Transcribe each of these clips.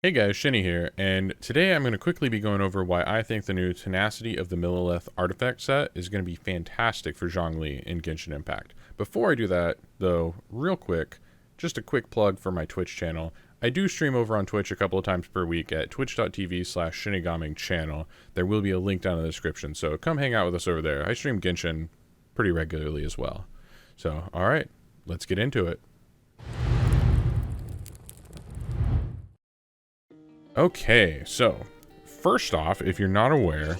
Hey guys, Shinny here, and today I'm going to quickly be going over why I think the new Tenacity of the Millelith artifact set is going to be fantastic for Zhongli in Genshin Impact. Before I do that, though, real quick, just a quick plug for my Twitch channel. I do stream over on Twitch a couple of times per week at twitch.tv/ShinigamiNG channel. There will be a link down in the description, so come hang out with us over there. I stream Genshin pretty regularly as well. So, alright, let's get into it. Okay, so first off, if you're not aware,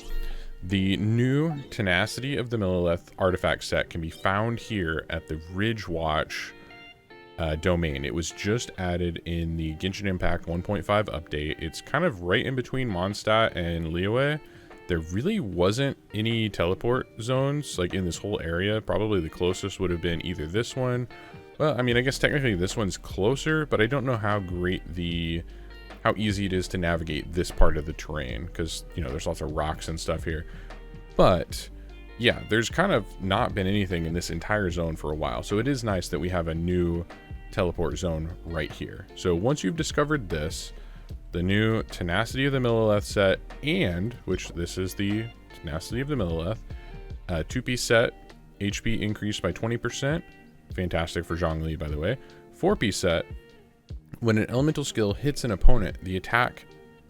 the new Tenacity of the Millelith artifact set can be found here at the Ridgewatch domain. It was just added in the Genshin Impact 1.5 update. It's kind of right in between Mondstadt and Liyue. There really wasn't any teleport zones like in this whole area. Probably the closest would have been either this one. Well, I mean, I guess technically this one's closer, but I don't know how easy it is to navigate this part of the terrain, because, you know, there's lots of rocks and stuff here. But yeah, there's kind of not been anything in this entire zone for a while, so it is nice that we have a new teleport zone right here. So once you've discovered this, the new Tenacity of the Millelith set, and which this is the Tenacity of the Millelith, 2-piece set, HP increased by 20%, fantastic for Zhongli, by the way. 4-piece set, when an elemental skill hits an opponent, the attack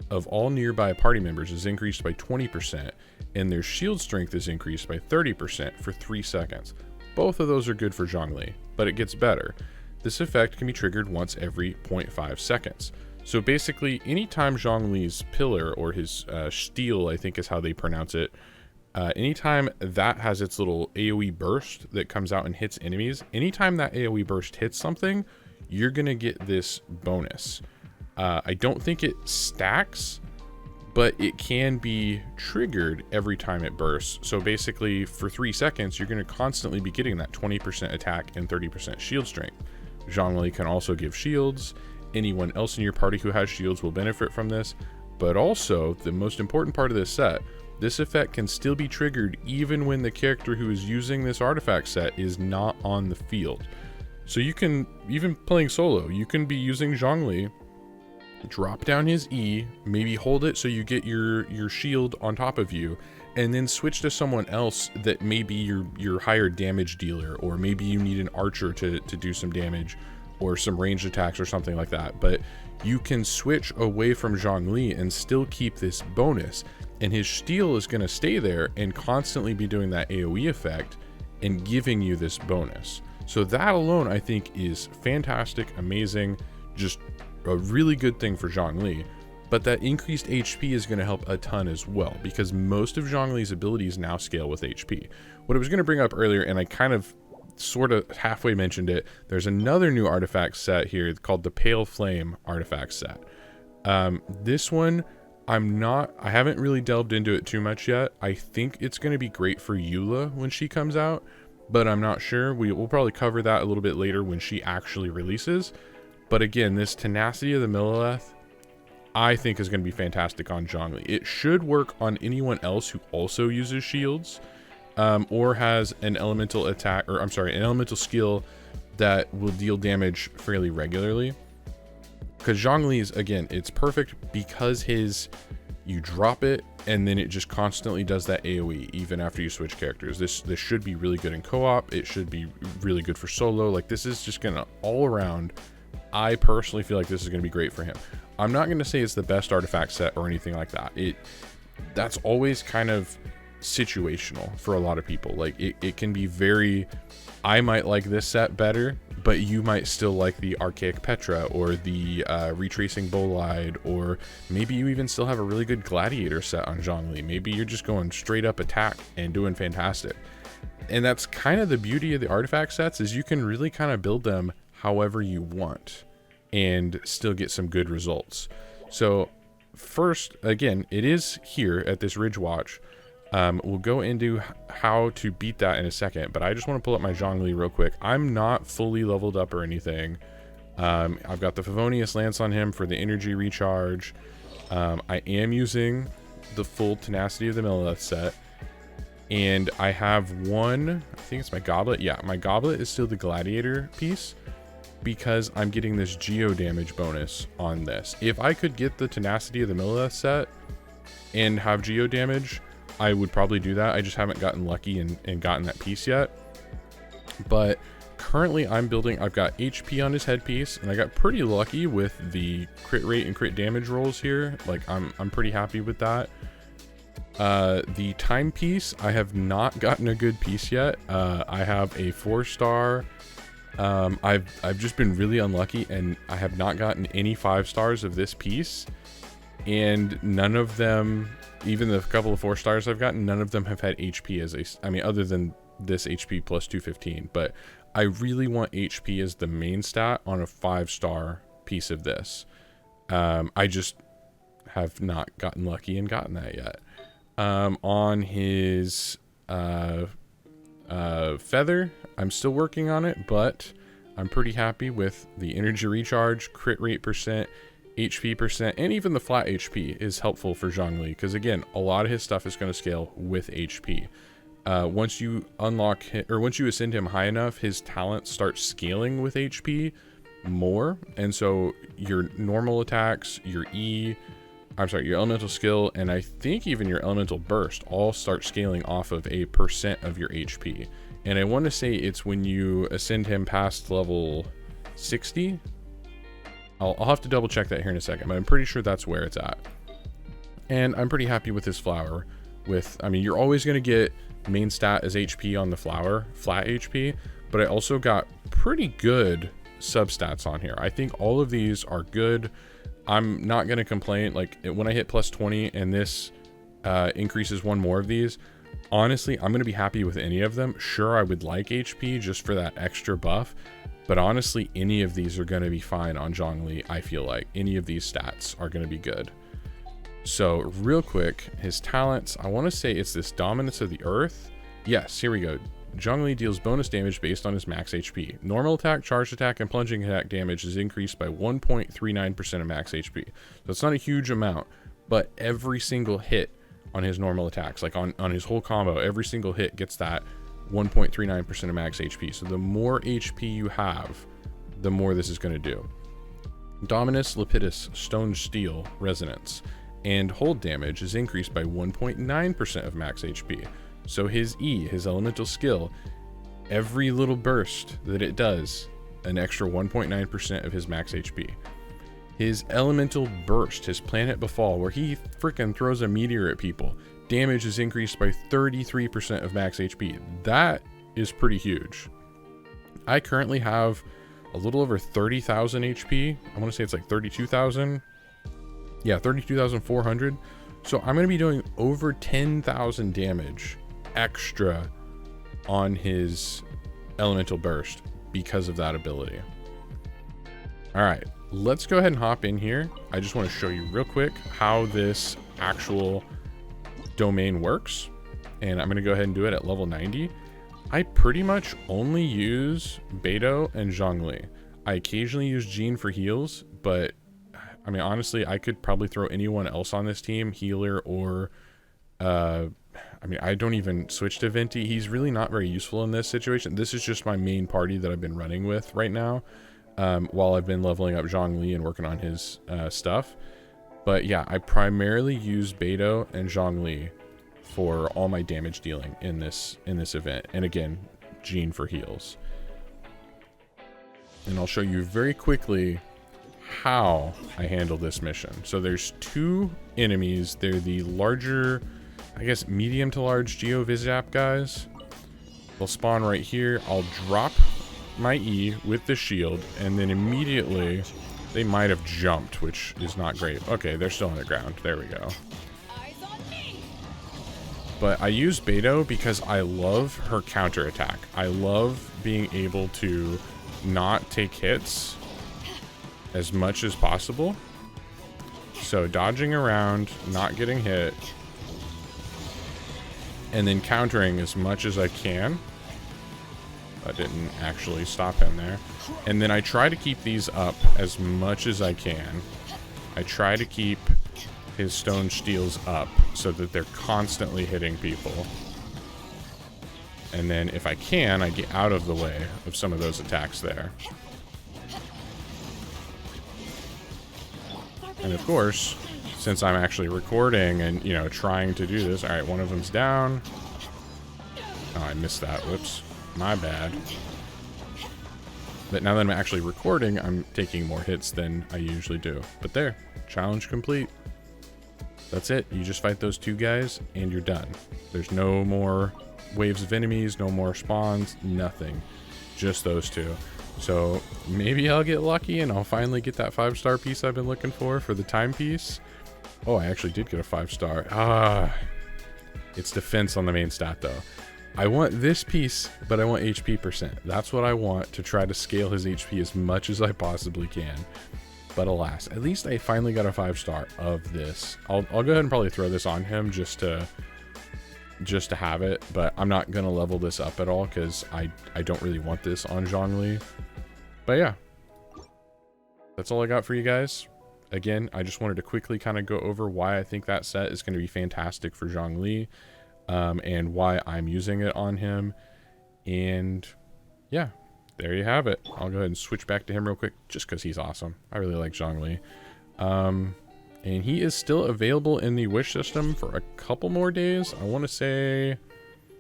of all nearby party members is increased by 20%, and their shield strength is increased by 30% for 3 seconds. Both of those are good for Zhongli, but it gets better. This effect can be triggered once every 0.5 seconds. So basically, anytime Zhongli's pillar, or his steel, I think is how they pronounce it, anytime that has its little AoE burst that comes out and hits enemies, anytime that AoE burst hits something, you're gonna get this bonus. I don't think it stacks, but it can be triggered every time it bursts. So basically, for 3 seconds, you're gonna constantly be getting that 20% attack and 30% shield strength. Zhongli can also give shields. Anyone else in your party who has shields will benefit from this, but also, the most important part of this set, this effect can still be triggered even when the character who is using this artifact set is not on the field. So you can, even playing solo, you can be using Zhongli, drop down his E, maybe hold it so you get your shield on top of you, and then switch to someone else that may be your higher damage dealer, or maybe you need an archer to do some damage, or some ranged attacks or something like that. But you can switch away from Zhongli and still keep this bonus, and his steel is going to stay there and constantly be doing that AoE effect and giving you this bonus. So that alone, I think, is fantastic, amazing, just a really good thing for Zhongli. But that increased HP is going to help a ton as well, because most of Zhongli's abilities now scale with HP. What I was going to bring up earlier, and I kind of sort of halfway mentioned it, there's another new artifact set here called the Pale Flame artifact set. This one, I haven't really delved into it too much yet. I think it's going to be great for Eula when she comes out, but I'm not sure. We'll probably cover that a little bit later when she actually releases. But again, this Tenacity of the Millelith, I think, is going to be fantastic on Zhongli. It should work on anyone else who also uses shields, or has an elemental attack, or I'm sorry, an elemental skill that will deal damage fairly regularly. Because Zhongli's, again, it's perfect because you drop it and then it just constantly does that AoE even after you switch characters. This should be really good in co-op. It should be really good for solo. Like, this is just gonna all around, I personally feel like this is gonna be great for him. I'm not gonna say it's the best artifact set or anything like that. That's always kind of situational for a lot of people. Like, it can be very, I might like this set better, but you might still like the Archaic Petra, or the Retracing Bolide, or maybe you even still have a really good Gladiator set on Zhongli. Maybe you're just going straight up attack and doing fantastic. And that's kind of the beauty of the artifact sets, is you can really kind of build them however you want and still get some good results. So first, again, it is here at this Ridgewatch. We'll go into how to beat that in a second, but I just want to pull up my Zhongli real quick. I'm not fully leveled up or anything. I've got the Favonius Lance on him for the energy recharge. I am using the full Tenacity of the Millelith set, and I have one, I think it's my goblet. Yeah, my goblet is still the Gladiator piece. because I'm getting this geo damage bonus on this. If I could get the Tenacity of the Millelith set and have geo damage, I would probably do that. I just haven't gotten lucky and gotten that piece yet. But currently I'm building, I've got HP on his headpiece, and I got pretty lucky with the crit rate and crit damage rolls here. Like I'm pretty happy with that. The timepiece, I have not gotten a good piece yet. I have a 4-star. I've just been really unlucky, and I have not gotten any 5 stars of this piece, and none of them, even the couple of 4 stars I've gotten, none of them have had HP as a, I mean, other than this HP plus 215, but I really want HP as the main stat on a 5-star piece of this. I just have not gotten lucky and gotten that yet. On his feather, I'm still working on it, but I'm pretty happy with the energy recharge, crit rate percent, HP percent, and even the flat HP is helpful for Zhongli, because again, a lot of his stuff is going to scale with HP. Once you unlock him, or once you ascend him high enough, his talent starts scaling with HP more, and so your normal attacks, your your elemental skill, and I think even your elemental burst all start scaling off of a percent of your HP. And I want to say it's when you ascend him past level 60. I'll have to double check that here in a second, but I'm pretty sure that's where it's at. And I'm pretty happy with this flower. I mean, you're always going to get main stat as HP on the flower, flat HP, but I also got pretty good substats on here. I think all of these are good. I'm not going to complain. Like when I hit plus 20 and this increases one more of these, honestly, I'm going to be happy with any of them. Sure, I would like HP just for that extra buff, but honestly, any of these are going to be fine on Zhongli. I feel like any of these stats are going to be good. So real quick, his talents, I want to say it's this Dominance of the Earth. Yes, here we go. Zhongli deals bonus damage based on his max HP. Normal attack, charged attack, and plunging attack damage is increased by 1.39% of max HP. So it's not a huge amount, but every single hit on his normal attacks, like on his whole combo, every single hit gets that 1.39% of max HP. So the more HP you have, the more this is going to do. Dominus, Lapidus, Stone Steel, Resonance, and hold damage is increased by 1.9% of max HP. So his E, his elemental skill, every little burst that it does, an extra 1.9% of his max HP. His elemental burst, his planet befall, where he freaking throws a meteor at people, damage is increased by 33% of max HP. That is pretty huge. I currently have a little over 30,000 HP. I want to say it's like 32,000. Yeah, 32,400. So I'm going to be doing over 10,000 damage extra on his elemental burst because of that ability. All right, let's go ahead and hop in here. I just want to show you real quick how this actual domain works, and I'm going to go ahead and do it at level 90. I pretty much only use Beidou and Zhongli. I occasionally use Jean for heals, but I mean, honestly, I could probably throw anyone else on this team, healer or I mean, I don't even switch to Venti. He's really not very useful in this situation. This is just my main party that I've been running with right now, while I've been leveling up Zhongli and working on his stuff. But yeah, I primarily use Beidou and Zhongli for all my damage dealing in this event. And again, Jean for heals. And I'll show you very quickly how I handle this mission. So there's 2 enemies. They're the larger, I guess, medium to large Geo-Vizap guys. They'll spawn right here. I'll drop my E with the shield, and then immediately they might have jumped, which is not great. Okay, they're still on the ground. There we go. But I use Beidou because I love her counterattack. I love being able to not take hits as much as possible. So dodging around, not getting hit, and then countering as much as I can. That didn't actually stop him there. And then I try to keep these up as much as I can. I try to keep his stone steels up so that they're constantly hitting people. And then if I can, I get out of the way of some of those attacks there. And of course, since I'm actually recording and, you know, trying to do this. All right, one of them's down. Oh, I missed that. Whoops. My bad. But now that I'm actually recording, I'm taking more hits than I usually do. But there, challenge complete. That's it. You just fight those 2 guys and you're done. There's no more waves of enemies, no more spawns, nothing. Just those 2. So maybe I'll get lucky and I'll finally get that 5-star piece I've been looking for the timepiece. Oh, I actually did get a 5-star. Ah, it's defense on the main stat though. I want this piece, but I want HP %. That's what I want, to try to scale his HP as much as I possibly can. But alas, at least I finally got a 5-star of this. I'll go ahead and probably throw this on him just to have it, but I'm not gonna level this up at all because I don't really want this on Zhongli. But yeah, that's all I got for you guys. Again, I just wanted to quickly kind of go over why I think that set is going to be fantastic for Zhongli. And why I'm using it on him. And yeah, there you have it. I'll go ahead and switch back to him real quick just because he's awesome. I really like Zhongli. And he is still available in the wish system for a couple more days. I want to say,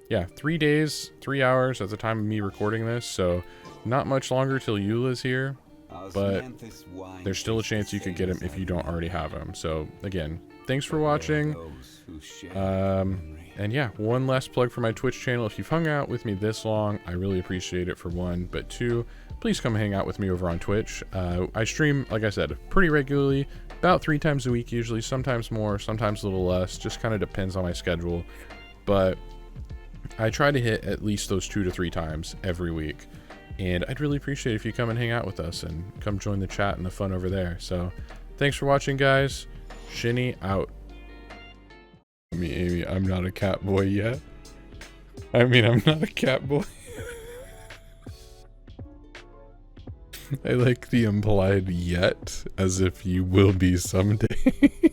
yeah, 3 days, 3 hours at the time of me recording this. So not much longer till Eula's here. But there's still a chance you could get him if you don't already have him. So again, thanks for watching. And yeah, one last plug for my Twitch channel. If you've hung out with me this long, I really appreciate it, for 1. But 2, please come hang out with me over on Twitch. I stream, like I said, pretty regularly, about 3 times a week usually, sometimes more, sometimes a little less, just kind of depends on my schedule. But I try to hit at least those 2 to 3 times every week. And I'd really appreciate it if you come and hang out with us and come join the chat and the fun over there. So thanks for watching, guys. Shinny out. Amy, I'm not a cat boy yet. I'm not a cat boy. I like the implied yet, as if you will be someday.